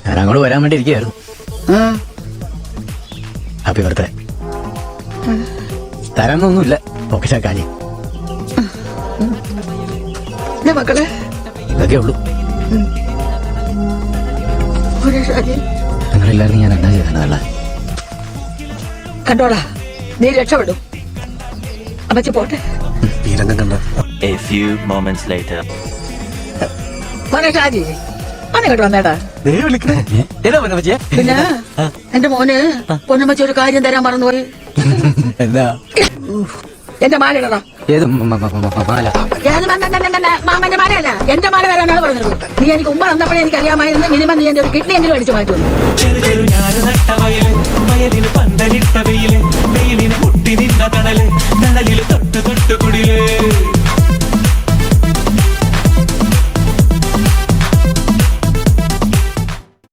ഞാൻ അങ്ങോട്ട് വരാൻ വേണ്ടി ഇരിക്കുകയായിരുന്നു. Happy birthday. തരാനൊന്നുമില്ല, ഓക്കെ കാര്യം മക്കളെ ഇതൊക്കെ ഉള്ളൂ. നിങ്ങളില്ലായിരുന്നു ഞാൻ എന്താ ചെയ്തല്ല. കണ്ടോളാ, നീ രക്ഷപ്പെടും. അമ്മച്ചി പോട്ടെ. A few moments later. Shaji അനങ്ങോട്ട് വന്നേട്ടാ. പിന്നെ എന്റെ മോന് പൊന്നമ്മച്ചി ഒരു കാര്യം തരാൻ മറന്നുപോയി. എന്താ? എന്റെ മാല ഇടണം. ഏത് മാമന്റെ മാലയല്ല, എന്റെ മാല വരാനാണ് പറഞ്ഞത്. നീ എനിക്ക് ഉമ്മ തന്നപ്പോഴേ എനിക്ക് അറിയാമായിരുന്നു മിനിമം നീ എന്റെ ഒരു കിഡ്നി എങ്കിലും അടിച്ചു മാറ്റുന്നു.